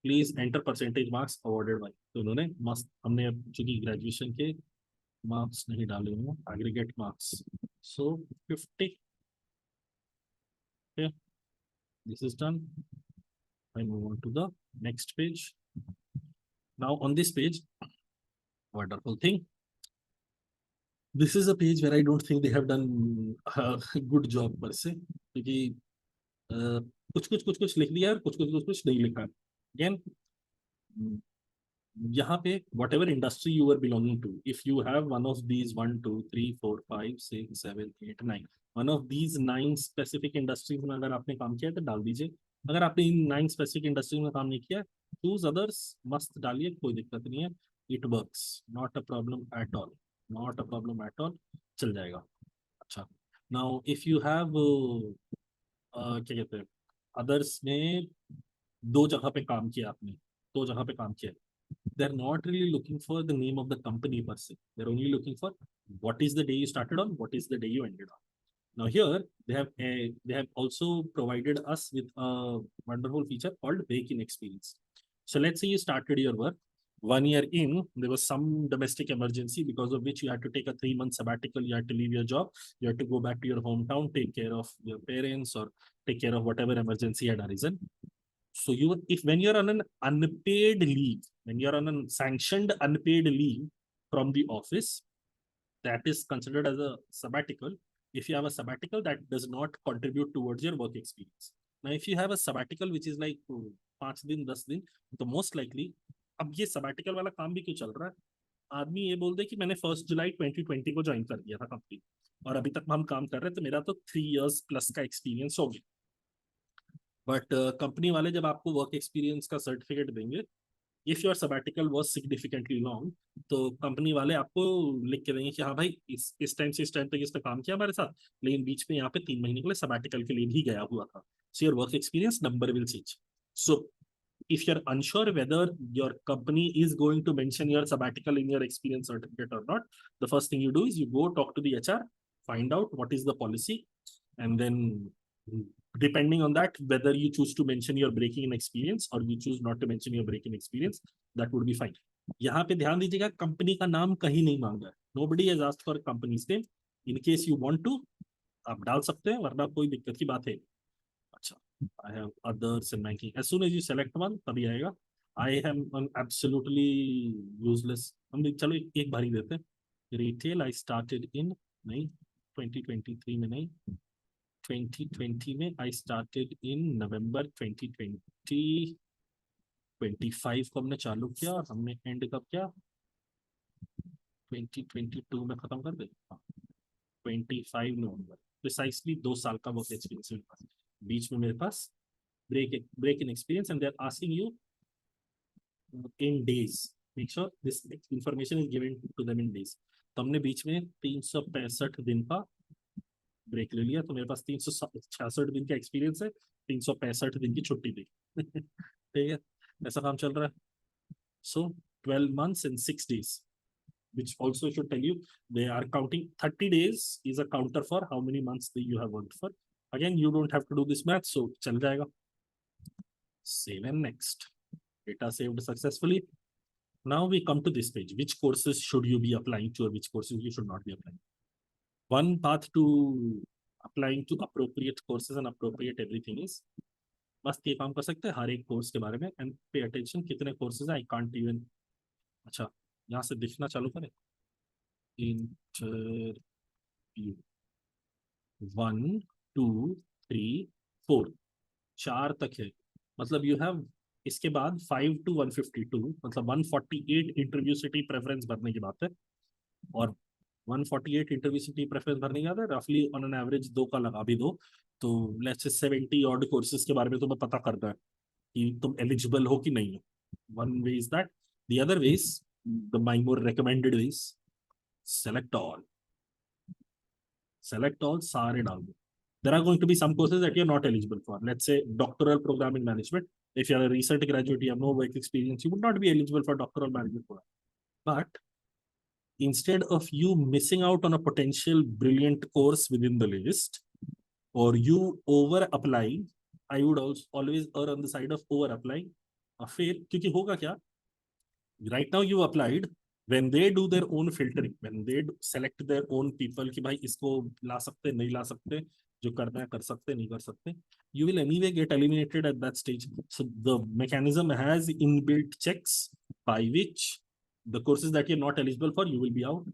Please enter percentage marks awarded by. तो उन्होंने मस्त, हमने अब चूंकि graduation के marks नहीं डाले हुए, aggregate marks, so 50. Okay, this is done. I move on to the next page. Now on this page, wonderful thing, this is a page where I don't think they have done a good job per se, क्योंकि कुछ लिख दिया और कुछ नहीं लिखा. Again, यहाँ पे whatever industry you are belonging to, if you have one of these 1, 2, 3, 4, 5, 6, 7, 8, 9, one of these 9 specific industries में अगर आपने काम किया है तो डाल दीजिए. अगर आपने इन 9 specific industries में काम नहीं किया, choose others, मस्त डालिए, कोई दिक्कत नहीं है. It works, not a problem at all, not a problem at all, चल जाएगा. अच्छा, now if you have क्या कहते हैं, others में दो जगह पे काम किया आपने, दो जगह पे काम किया, they're not really looking for the name of the company per se. They're only looking for what is the day you started on, what is the day you ended on. Now here they have also provided us with a wonderful feature called break-in experience. So let's say you started your work. 1 year in, there was some domestic emergency because of which you had to take a 3-month sabbatical. You had to leave your job. You had to go back to your hometown, take care of your parents or take care of whatever emergency had arisen. So when you're on an unpaid leave, when you're on a sanctioned unpaid leave from the office, that is considered as a sabbatical. If you have a sabbatical, that does not contribute towards your work experience. Now, if you have a sabbatical which is like 5 दिन 10 दिन, तो most likely, अब ये sabbatical वाला काम भी क्यों चल रहा है? आदमी ये बोल दे कि मैंने 1 जुलाई 2020 को ज्वाइन कर दिया था कंपनी और अभी तक हम काम कर रहे हैं, तो मेरा तो 3 years plus का एक्सपीरियंस हो गया. बट कंपनी वाले जब आपको वर्क एक्सपीरियंस का सर्टिफिकेट देंगे, if your sabbatical was significantly long, तो कंपनी वाले आपको लिख के देंगे कि हाँ भाई इस टाइम से इस टाइम तक इसने काम किया हमारे साथ, लेकिन बीच में यहाँ पे 3 महीने के लिए सबैटिकल के लिए भी गया हुआ था. So your work experience number will change. So if you're unsure whether your company is going to mention your sabbatical in your experience certificate or not, the first thing you do is you go talk to the HR, find out what is the policy, and then depending on that, whether you choose to mention your breaking in experience or you choose not to mention your breaking experience, that would be fine. यहाँ पे ध्यान दीजिएगा, company का नाम कहीं नहीं मांगा है. Nobody has asked for company's name. In case you want to, आप डाल सकते हैं, वरना कोई दिक्कत की बात है. अच्छा, I have others in banking. As soon as you select one, तभी आएगा. I am absolutely useless. हम चलो एक बारी देते हैं. Retail I started in नहीं 2023 में नहीं, 2020 में I started in November 2020. 25 को हमने चालू किया और हमने एंड कब किया? 2022 में खत्म कर दे. 25 नवंबर, प्रिसाइसली 2 साल का वर्क एक्सपीरियंस मेरे पास. बीच में मेरे पास break in experience and they're asking you in days. Make sure this information is given to them in days. तो हमने बीच में 365 दिन का ब्रेक ले लिया, तो मेरे पास 366 दिन का एक्सपीरियंस है, 365 दिन की छुट्टी दी. ठीक है, ऐसा काम चल रहा है. So 12 months and 6 days, which also should tell you they are counting 30 days is a counter for how many months that you have worked for. Again, you don't have to do this math, so चल जाएगा. Save and next. Data saved successfully. Now we come to this page. Which courses should you be applying to or which courses you should not be applying? One path to applying to appropriate courses and appropriate everything is, मस्त ये काम कर सकते हैं हर एक course के बारे में and pay attention कितने courses हैं. I can't even, अच्छा यहाँ से दिखना चालू करें. Interview 1, 2, 3, 4, 4 तक है. मतलब you have इसके बाद 5 to 152, मतलब 148 इंटरव्यू सिटी प्रेफरेंस भरने की बात है. और 148 इंटरव्यू सिटी प्रेफरेंस भरने की बात है, रफली ऑन एन एवरेज 2 का लगा भी दो, तो लेट्स से 70 ऑड कोर्सेज के बारे में तुम्हें पता करना है कि तुम एलिजिबल हो कि नहीं हो. One way is that. The other way is the my more recommended way is select all. Select all सारे डाल दो. There are going to be some courses that you're not eligible for. Let's say doctoral program in management. If you're a recent graduate, you have no work experience, you would not be eligible for doctoral management program. But instead of you missing out on a potential brilliant course within the list, or you over applying, I would also always err on the side of over applying. फिर क्योंकि होगा क्या, right now you applied, when they do their own filtering, when they select their own people कि भाई इसको ला सकते नहीं ला सकते, जो करना है कर सकते नहीं कर सकते, you will anyway get eliminated at that stage. So the mechanism has inbuilt checks by which the courses that you're not eligible for, you will be out.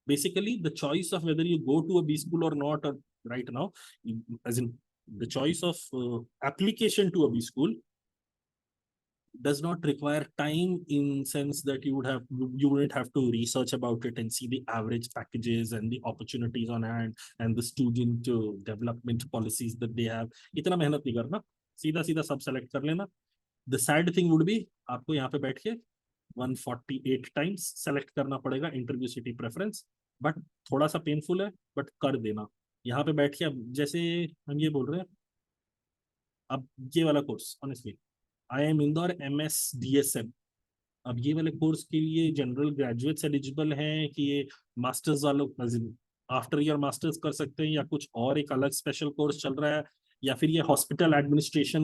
Basically the choice of whether you go to a B school or not, or right now, as in the choice of application to a B school does not require time, in sense that you wouldn't have to research about it and see the average packages and the opportunities on hand and the student development policies that they have. इतना मेहनत नहीं करना, सीधा सीधा सब select कर लेना. The sad thing would be, आपको यहाँ पे बैठ के 148 टाइम्स सेलेक्ट करना पड़ेगा इंटरव्यू सिटी प्रेफरेंस, बट थोड़ा सा पेनफुल है, बट कर देना. यहाँ पे बैठ के, अब जैसे हम ये बोल रहे हैं, अब ये वाला course honestly IIM Indore MSDSM, अब ये वाले कोर्स के लिए जनरल ग्रेजुएट्स एलिजिबल हैं कि ये मास्टर्स वालों, आफ्टर ईयर मास्टर्स कर सकते हैं, या कुछ और एक अलग स्पेशल कोर्स चल रहा है, या फिर ये hospital administration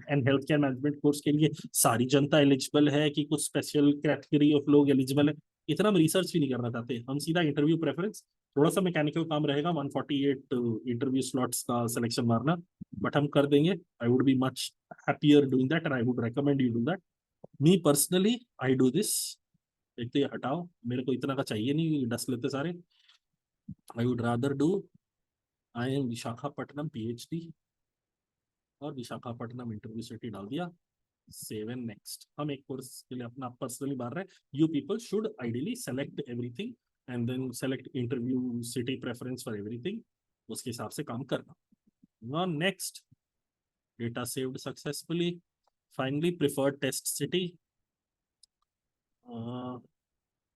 and health care management course के लिए सारी जनता एलिजिबल है कि कुछ स्पेशल कैटेगरी ऑफ लोग एलिजिबल है. इतना हम रिसर्च भी नहीं करना चाहते, हम सीधा इंटरव्यू प्रेफरेंस, थोड़ा सा मैकेनिकल काम रहेगा 148 इंटरव्यू स्लॉट्स का सिलेक्शन मारना, बट हम कर देंगे. I would be much happier doing that and I would recommend you do that. Me personally I do this. एक तो ये हटाओ, मेरे को इतना का चाहिए नहीं, डस लेते सारे. I would rather do IIM Visakhapatnam PhD और विशाखापट्टनम इंटरव्यू सिटी डाल दिया. Save and next. हम एक कोर्स के लिए अपना पर्सनली मार रहे हैं. You people should ideally select everything and then select interview city preference for everything, उसके हिसाब से काम करना. Next, data saved successfully. Finally preferred test city.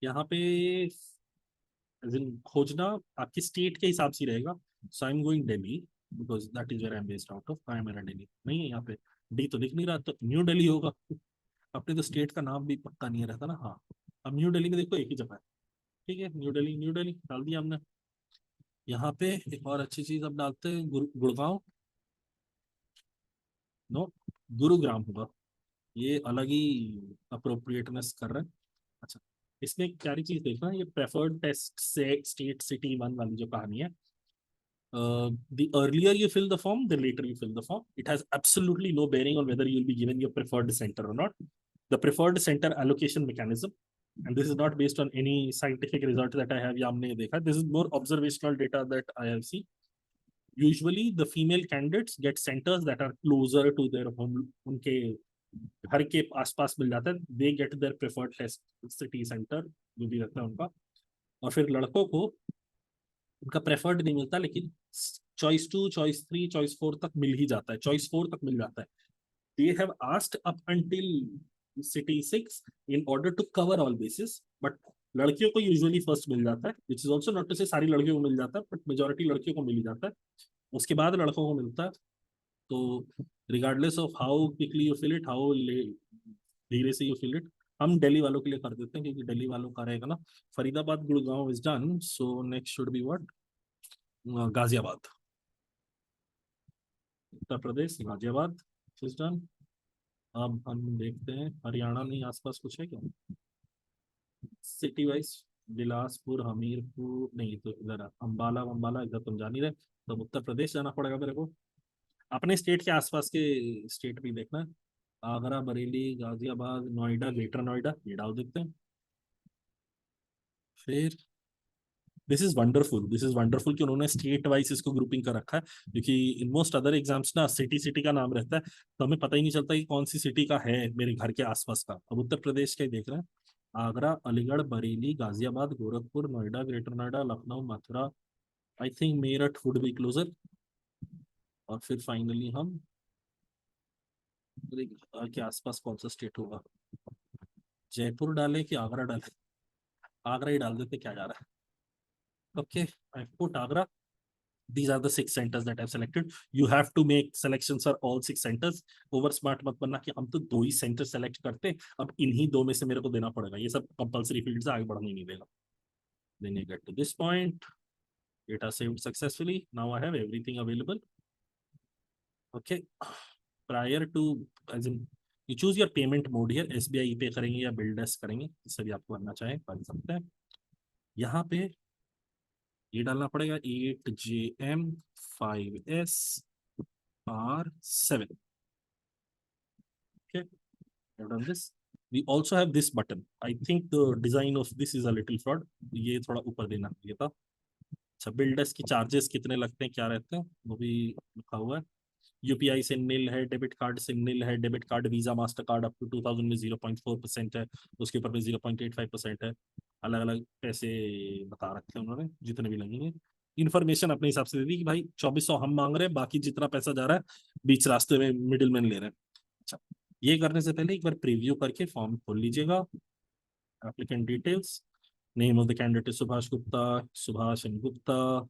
यहाँ पे खोजना आपकी स्टेट के हिसाब से रहेगा. So I am going Delhi because that is where I am based out of. I मेरा दिल्ली नहीं है, यहाँ पे डी तो दिख नहीं रहा, तो न्यू दिल्ली होगा. अपने तो स्टेट का नाम भी पक्का नहीं रहता ना. हाँ, अब न्यू दिल्ली में देखो एक ही जगह है. ठीक है, न्यू दिल्ली डाल दिया हमने. यहाँ पे एक और अच्छी चीज अब डालते हैं, गुड़गांव, नो, गुरुग्राम होगा. ये अलग ही अप्रोप्रिएटनेस कर रहे हैं. अच्छा, इसमें एक प्यारी चीज देखना, ये प्रेफर्ड टेस्ट से स्टेट सिटी वन वाली जो कहानी है, the earlier you fill the form, the later you fill the form. It has absolutely no bearing on whether you'll be given your preferred center or not. The preferred center allocation mechanism, and this is not based on any scientific result that I have या हमने देखा. This is more observational data that I have seen. Usually the female candidates get centers that are closer to their home. उनके घर के आसपास मिल जाता है. They get their preferred test city center जो भी रहता है उनका. और फिर लड़कों को उनका प्रेफर्ड नहीं मिलता, लेकिन चॉइस 2, चॉइस 3, चॉइस 4 तक मिल ही जाता है. चॉइस 4 तक मिल जाता है. They have asked up until city 6 in order to cover all bases, but लड़कियों को यूजुअली फर्स्ट मिल जाता है, which is also not to say सारी लड़कियों को मिल जाता है, बट मेजोरिटी लड़कियों को मिल ही जाता है. उसके बाद लड़कों को मिलता है. तो regardless of how quickly you fill it, how धीरे से यू फिल इट, हम दिल्ली वालों के लिए कर देते हैं, क्योंकि दिल्ली वालों का रहेगा ना. Faridabad Gurgaon is done. So next should be what, Ghaziabad, Uttar Pradesh, Ghaziabad is done. अब हम देखते हैं हरियाणा में आसपास कुछ है क्या सिटी वाइज. बिलासपुर, हमीरपुर नहीं, तो इधर अंबाला, अंबाला इधर तुम जान ही रहे, तो उत्तर प्रदेश जाना पड़ेगा मेरे को. अपने स्टेट के आसपास के स्टेट भी देखना है. आगरा, बरेली, गाजियाबाद, नोएडा, ग्रेटर नोएडा, ये डाल देते हैं. फिर दिस इज वंडरफुल कि उन्होंने स्टेट वाइज इसको ग्रुपिंग कर रखा है, क्योंकि इन मोस्ट अदर एग्जाम्स ना सिटी सिटी का नाम रहता है, तो हमें पता ही नहीं चलता कि कौन सी सिटी का है मेरे घर के आसपास का. अब उत्तर प्रदेश का ही देख रहे हैं. Agra, Aligarh, Bareilly, Ghaziabad, Gorakhpur, Noida, greater Noida, Lucknow, Mathura, I think Meerut would be closer. और फिर फाइनली हम के आसपास कौन सा स्टेट होगा, जयपुर डाले कि आगरा डाले. आगरा ही डाल देते, क्या जा रहा है. Okay, I put Agra. These are the 6 centers that I've selected. You have to make selections for all 6 centers. Over smart मत बनना कि हम तो 2 ही सेंटर सेलेक्ट करते, अब इन्हीं 2 में से मेरे को देना पड़ेगा. ये सब कंपलसरी फील्ड से आगे बढ़ने नहीं देगा. Then you get to this point, data saved successfully. Now I have everything available. Okay, prior to, as in, you choose your payment mode here, SBI पे करेंगे या बिल्डर्स करेंगे, सभी आपको करना चाहे कर सकते हैं. यहाँ पे ये डालना पड़ेगा 8JM5SR7. Okay, I've done this. We also have this button. I think the design of this is a little fraud. ये थोड़ा ऊपर देना ये था. अच्छा, बिल्डर्स की चार्जेस कितने लगते हैं, क्या रहते हैं, वो भी लिखा हुआ है. यूपीआई से नील है, डेबिट कार्ड से नील है, debit card Visa Mastercard up to 2000 में 0.4% है, उसके ऊपर में 0.85% है. अलग अलग पैसे बता रखे हैं उन्होंने जितने भी लगेंगे. इन्फॉर्मेशन अपने हिसाब से दे दी कि भाई 2400 हम मांग रहे हैं, बाकी जितना पैसा जा रहा है बीच रास्ते में मिडिल मैन ले रहे हैं. अच्छा, ये करने से पहले एक बार प्रीव्यू करके फॉर्म खोल लीजिएगा. Applicant details, name of the candidate Subhash Gupta, Subhash N Gupta,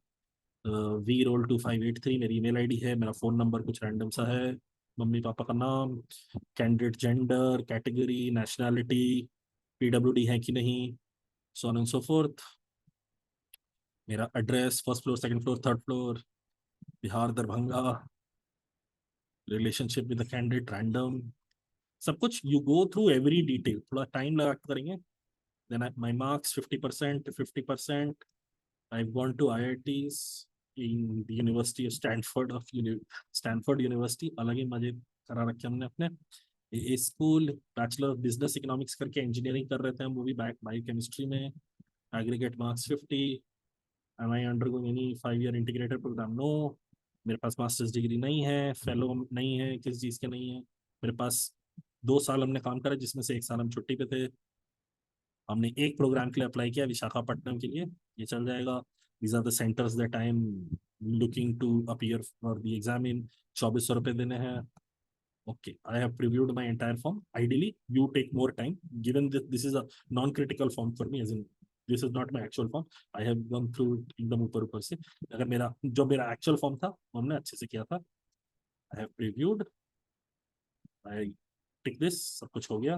we roll 2583 मेरी ईमेल आईडी है, मेरा फोन नंबर कुछ रैंडम सा है, मम्मी पापा का नाम, कैंडिडेट जेंडर, कैटेगरी, नेशनैलिटी, पीडब्ल्यूडी है कि नहीं, so on and so forth. मेरा address first floor, second floor, third floor, Bihar Darbhanga, relationship with the candidate random, सब कुछ. You go through every detail, थोड़ा टाइम लगा के करेंगे. Then my marks 50%, 50%. I've gone to IITs in the University of Stanford Stanford University. अलग ही मजे करा रखे हमने अपने. School bachelor of business economics करके इंजीनियरिंग कर रहे थे हम, वो भी बायोकेमिस्ट्री में. Aggregate marks 50. Am I undergoing any 5 year integrated programme? No. मेरे पास मास्टर्स डिग्री नहीं है, फेलो नहीं है, किस चीज़ के नहीं है. मेरे पास 2 साल हमने काम करा जिसमें से 1 साल हम छुट्टी पे थे. हमने एक प्रोग्राम के लिए अप्लाई किया विशाखापट्टनम के लिए, ये चल जाएगा. These are the centres that I am looking to appear for the exam in. 2400 रुपये देने हैं. Okay, I have previewed my entire form. Ideally, you take more time. Given that this is a non-critical form for me, as in this is not my actual form. I have gone through it एकदम ऊपर ऊपर से. अगर मेरा actual form था, हमने अच्छे से किया था. I have previewed. I tick this. सब कुछ हो गया.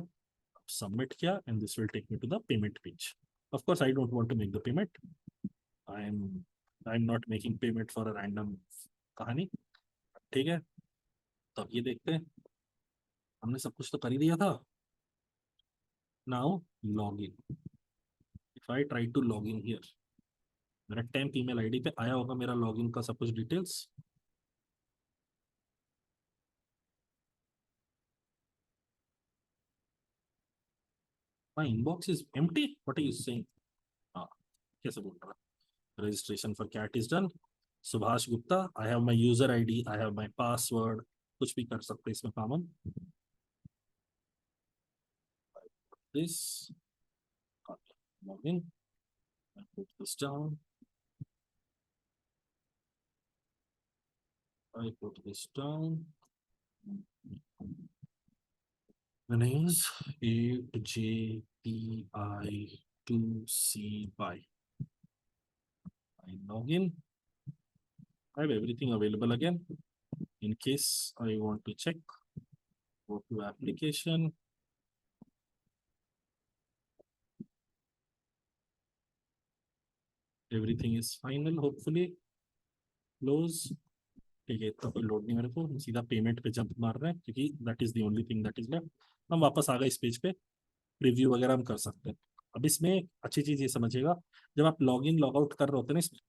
Submit किया, and this will take me to the payment page. Of course, I don't want to make the payment. I'm not making payment for a random कहानी. ठीक है, तब ये देखते हैं. हमने सब कुछ तो कर ही दिया था. Now log in. If I try to log in here, मेरा टेम्प ईमेल आईडी पे आया होगा मेरा लॉगिन का सब कुछ details. My inbox is empty. What are you saying? हाँ, कैसे बोल रहा है? Registration for CAT is done. Subhash Gupta. I have my user ID. I have my password. कुछ भी कर सकते हैं इसमें काम हम. This login. I put this down. I put this down. The name is 8JPI2CY. I log in. I have everything available again. In case I want to check, go to application. Everything is final, hopefully. Close. ठीक है, इतना कोई load नहीं मेरे को. सीधा payment पे jump मार रहे हैं क्योंकि that is the only thing that is left. हम वापस आ गए इस पेज पे. प्रीव्यू वगैरह हम कर सकते हैं. अब इसमें अच्छी चीज ये समझिएगा, जब आप लॉग इन लॉग आउट कर रहे होते हैं ना इसमें,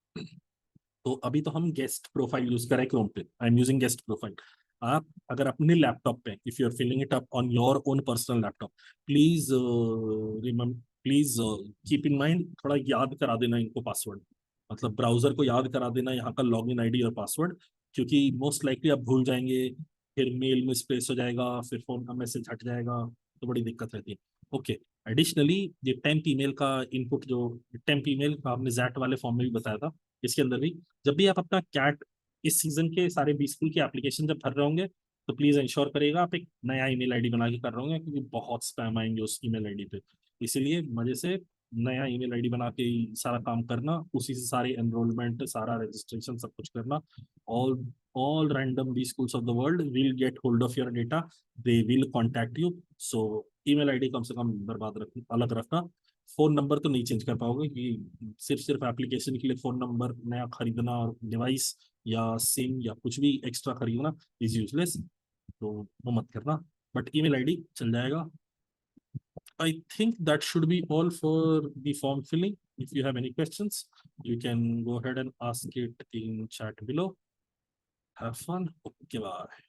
तो अभी तो हम गेस्ट प्रोफाइल यूज करें क्रोम पे. I am using guest profile. आप अगर अपने लैपटॉप पे, if you are filling it up on your own personal laptop, please please keep in mind, थोड़ा याद करा देना इनको पासवर्ड. मतलब ब्राउजर को याद करा देना यहाँ का लॉग इन आईडी और पासवर्ड, क्योंकि मोस्ट लाइकली आप भूल जाएंगे, फिर मेल मिसप्लेस हो जाएगा, फिर फोन का मैसेज हट जाएगा, तो बड़ी दिक्कत रहती है. ओके, एडिशनली ये टेम्प ईमेल का इनपुट, जो टेम्प ईमेल आपने जैट वाले फॉर्म में भी बताया था, इसके अंदर भी जब भी आप अपना कैट इस सीजन के सारे बी स्कूल के एप्लीकेशन जब भर रहे होंगे, तो प्लीज इंश्योर करिएगा आप एक नया ईमेल आईडी बना के कर रहे होंगे, क्योंकि बहुत स्पैम आएंगे उस ईमेल आईडी पे. इसीलिए मजे से नया ईमेल आईडी बना के सारा काम करना, उसी से सारे एनरोलमेंट, सारा रजिस्ट्रेशन, सब कुछ करना. All random B schools of the world will get hold of your data. They will contact you. So email ID कम से कम बर्बाद रख अलग रखना. फोन नंबर तो नहीं चेंज कर पाओगे, कि सिर्फ एप्लीकेशन के लिए फोन नंबर नया खरीदना और डिवाइस या सिम या कुछ भी एक्स्ट्रा खरीदना इज यूजलेस, तो वो मत करना। बट ईमेल आईडी चल जाएगा। I think that should be all for the form filling. If you have any questions, you can go ahead and ask it in chat below. Have fun. Okay, bye.